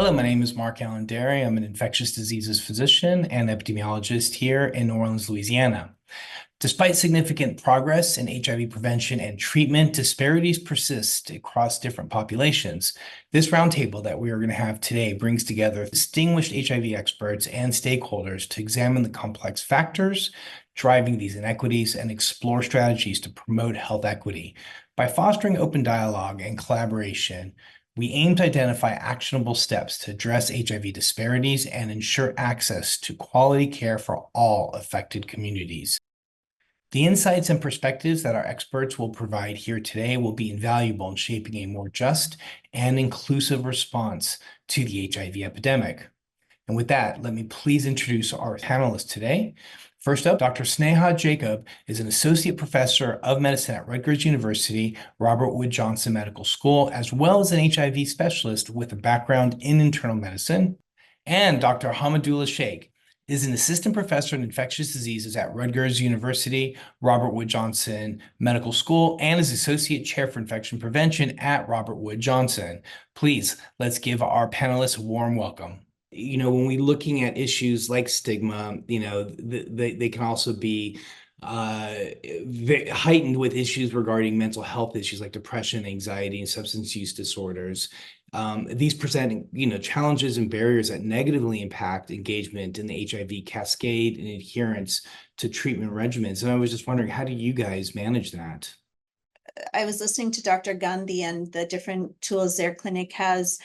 Hello, my name is MarkAlain Déry. I'm an infectious diseases physician and epidemiologist here in New Orleans, Louisiana. Despite significant progress in HIV prevention and treatment, disparities persist across different populations. This roundtable that we are going to have today brings together distinguished HIV experts and stakeholders to examine the complex factors driving these inequities and explore strategies to promote health equity. By fostering open dialogue and collaboration, we aim to identify actionable steps to address HIV disparities and ensure access to quality care for all affected communities. The insights and perspectives that our experts will provide here today will be invaluable in shaping a more just and inclusive response to the HIV epidemic. And with that, let me please introduce our panelists today. First up, Dr. Sneha Jacob is an associate professor of medicine at Rutgers University, Robert Wood Johnson Medical School, as well as an HIV specialist with a background in internal medicine. And Dr. Hamadullah Shaik is an assistant professor in infectious diseases at Rutgers University, Robert Wood Johnson Medical School, and is associate chair for infection prevention at Robert Wood Johnson. Please, let's give our panelists a warm welcome. When we're looking at issues like stigma, they can also be heightened with issues regarding mental health issues like depression, anxiety, and substance use disorders. These present, challenges and barriers that negatively impact engagement in the HIV cascade and adherence to treatment regimens. And I was just wondering, how do you guys manage that? I was listening to Dr. Gandhi and the different tools their clinic has.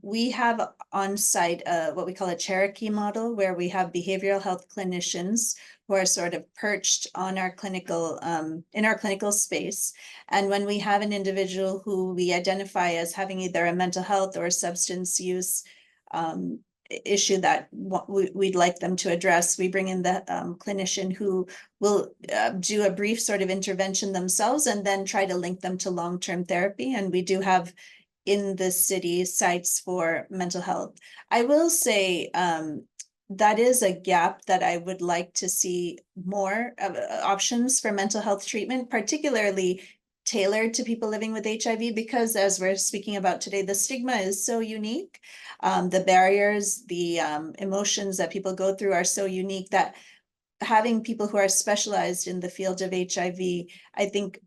We have on site what we call a Cherokee model, where we have behavioral health clinicians who are sort of perched on our clinical in our clinical space. And when we have an individual who we identify as having either a mental health or a substance use issue that we'd like them to address, we bring in the clinician who will do a brief sort of intervention themselves and then try to link them to long-term therapy. And we do have in the city sites for mental health. I will say that is a gap that I would like to see more options for mental health treatment, particularly tailored to people living with HIV, because as we're speaking about today, the stigma is so unique. The barriers, the emotions that people go through are so unique that having people who are specialized in the field of HIV, I think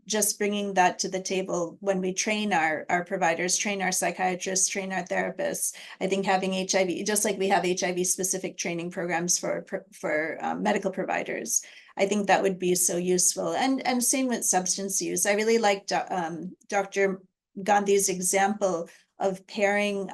just bringing that to the table when we train our providers, train our psychiatrists, train our therapists, I think having HIV, just like we have HIV specific training programs for medical providers, I think that would be so useful. And same with substance use. I really liked Dr. Gandhi's example of pairing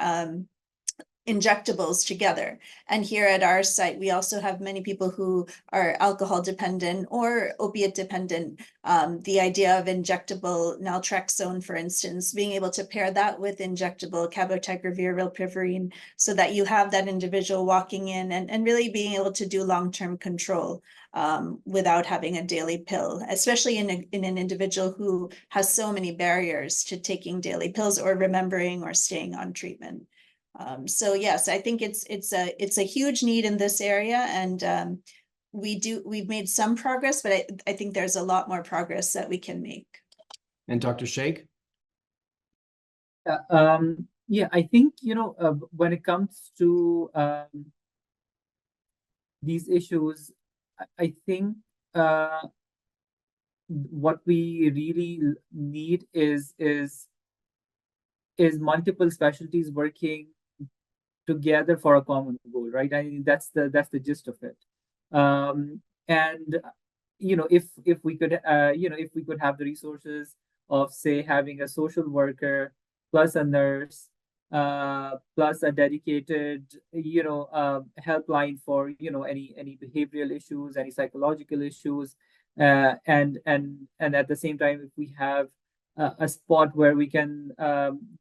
injectables together. And here at our site, we also have many people who are alcohol dependent or opiate dependent. The idea of injectable naltrexone, for instance, being able to pair that with injectable cabotegravir, rilpivirine, so that you have that individual walking in and really being able to do long-term control without having a daily pill, especially in an individual who has so many barriers to taking daily pills or remembering or staying on treatment. So yes, I think it's a huge need in this area, and we've made some progress, but I think there's a lot more progress that we can make. And Dr. Shaik? Yeah, I think when it comes to these issues, I think what we really need is multiple specialties working together for a common goal, right? I mean, that's the gist of it. And if we could if we could have the resources of, say, having a social worker plus a nurse plus a dedicated helpline for any behavioral issues, any psychological issues, and at the same time, if we have a spot where we can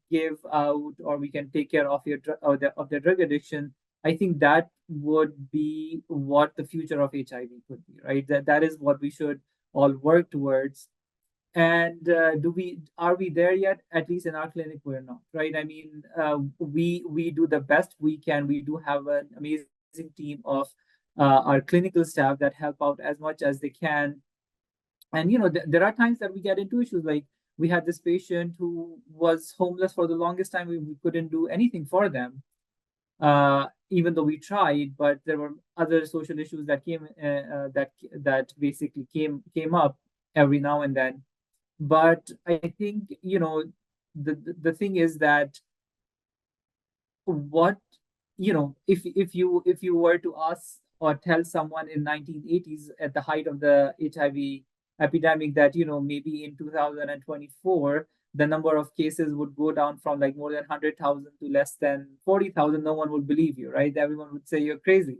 give out or we can take care of their drug addiction, I think that would be what the future of HIV could be, right? That is what we should all work towards. And are we there yet? At least in our clinic, we're not, right? I mean, we do the best we can. We do have an amazing team of our clinical staff that help out as much as they can. And there are times that we get into issues like we had this patient who was homeless for the longest time. We couldn't do anything for them, even though we tried. But there were other social issues that that basically came up every now and then. But I think, the thing is that what, if you were to ask or tell someone in 1980s at the height of the HIV epidemic that, maybe in 2024 the number of cases would go down from like more than 100,000 to less than 40,000, no one would believe you, right? Everyone would say you're crazy.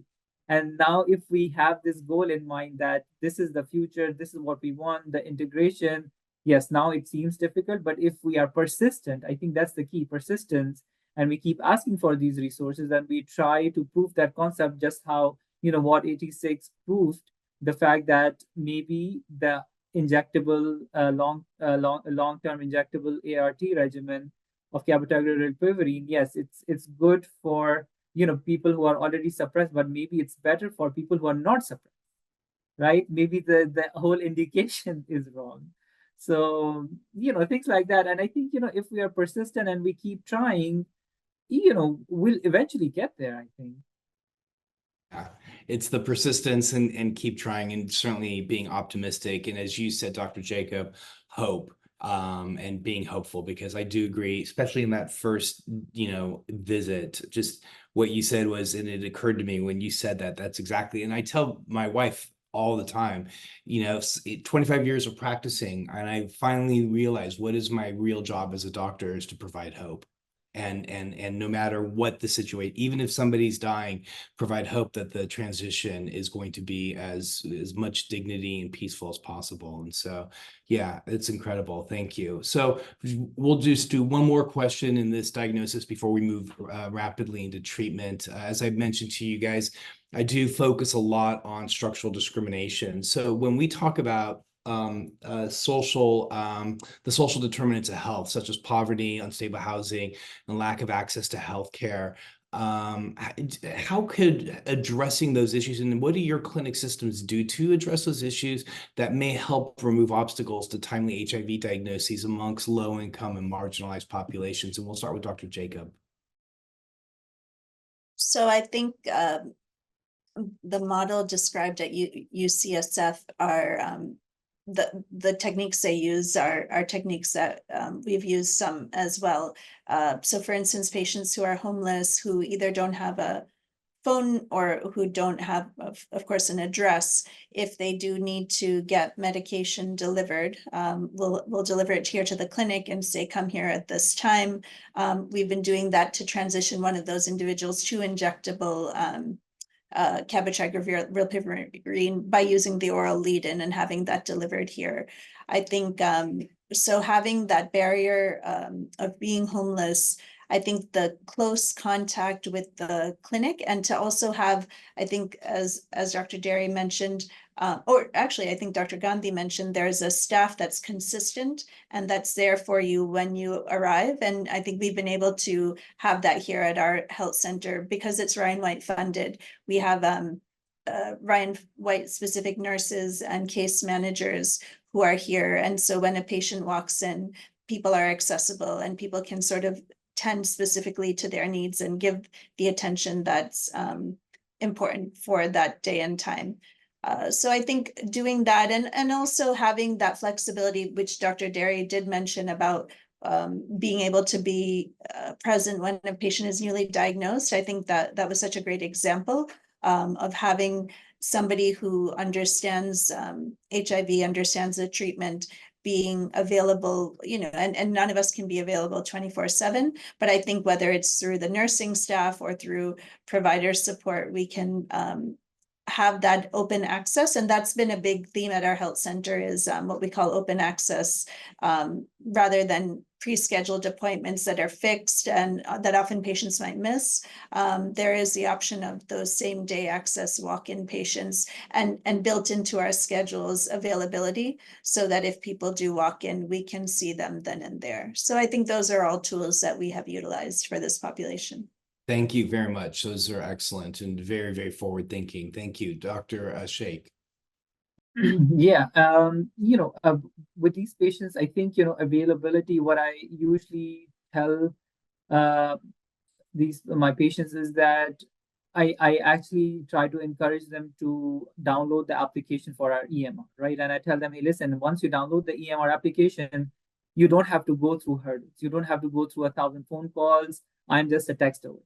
And now if we have this goal in mind that this is the future, this is what we want, the integration, yes, now it seems difficult, but if we are persistent, I think that's the key, persistence, and we keep asking for these resources and we try to prove that concept, just how, what 86 proved, the fact that maybe the injectable long-term injectable ART regimen of cabotegravir rilpivirine, yes, it's good for, people who are already suppressed, but maybe it's better for people who are not suppressed, right? Maybe the whole indication is wrong. So, things like that. And I think, if we are persistent and we keep trying, we'll eventually get there, I think. Yeah, it's the persistence and keep trying, and certainly being optimistic. And as you said, Dr. Jacob, hope, and being hopeful, because I do agree, especially in that first, visit, just what you said was, and it occurred to me when you said that, that's exactly, and I tell my wife all the time, 25 years of practicing, and I finally realized what is my real job as a doctor is to provide hope. And no matter what the situation, even if somebody's dying, provide hope that the transition is going to be as much dignity and peaceful as possible. And so, yeah, it's incredible. Thank you. So we'll just do one more question in this diagnosis before we move rapidly into treatment. As I mentioned to you guys, I do focus a lot on structural discrimination. So when we talk about the social determinants of health, such as poverty, unstable housing, and lack of access to healthcare, how could addressing those issues, and what do your clinic systems do to address those issues that may help remove obstacles to timely HIV diagnoses amongst low-income and marginalized populations? And we'll start with Dr. Jacob. So I think the model described at UCSF are the techniques they use are techniques that we've used some as well. So for instance, patients who are homeless, who either don't have a phone or who don't have, of course, an address, if they do need to get medication delivered, we'll deliver it here to the clinic and say, come here at this time. We've been doing that to transition one of those individuals to injectable cabotegravir rilpivirine by using the oral lead-in and having that delivered here. I think so having that barrier of being homeless, I think the close contact with the clinic, and to also have, I think, as Dr. Déry mentioned, or actually, I think Dr. Gandhi mentioned, there's a staff that's consistent and that's there for you when you arrive. And I think we've been able to have that here at our health center because it's Ryan White funded. We have Ryan White specific nurses and case managers who are here. And so when a patient walks in, people are accessible and people can sort of tend specifically to their needs and give the attention that's important for that day and time. So I think doing that and also having that flexibility, which Dr. Déry did mention about being able to be present when a patient is newly diagnosed. I think that was such a great example of having somebody who understands HIV, understands the treatment, being available, and none of us can be available 24/7, but I think whether it's through the nursing staff or through provider support, we can have that open access. And that's been a big theme at our health center is what we call open access, rather than pre-scheduled appointments that are fixed and that often patients might miss. There is the option of those same day access walk-in patients and built into our schedules availability so that if people do walk in, we can see them then and there. So I think those are all tools that we have utilized for this population. Thank you very much. Those are excellent and very, very forward thinking. Thank you, Dr. Shaik. Yeah, with these patients, I think, availability, what I usually tell uh, these my patients is that I actually try to encourage them to download the application for our EMR, right? And I tell them, hey, listen, once you download the EMR application, you don't have to go through hurdles. You don't have to go through 1,000 phone calls. I'm just a text away,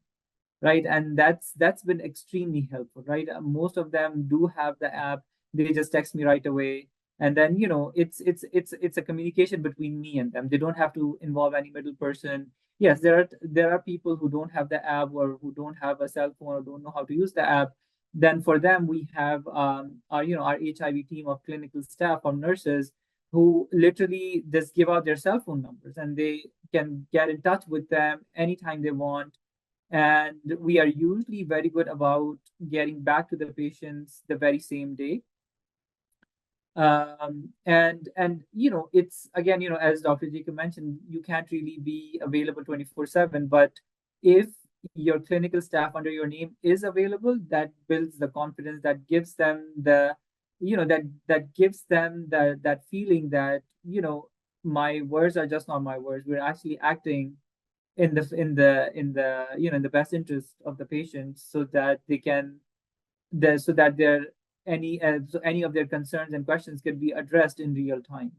right? And that's been extremely helpful, right? Most of them do have the app. They just text me right away, and then it's a communication between me and them. They don't have to involve any middle person. Yes, there are people who don't have the app or who don't have a cell phone or don't know how to use the app. Then for them, we have our HIV team of clinical staff or nurses who literally just give out their cell phone numbers, and they can get in touch with them anytime they want. And we are usually very good about getting back to the patients the very same day. And it's again, as Dr. Jacob mentioned, you can't really be available 24/7, but if your clinical staff under your name is available, that builds the confidence, that gives them the that gives them that feeling that my words are just not my words. We're actually acting in the best interest of the patient, so that they can so that their any so any of their concerns and questions can be addressed in real time.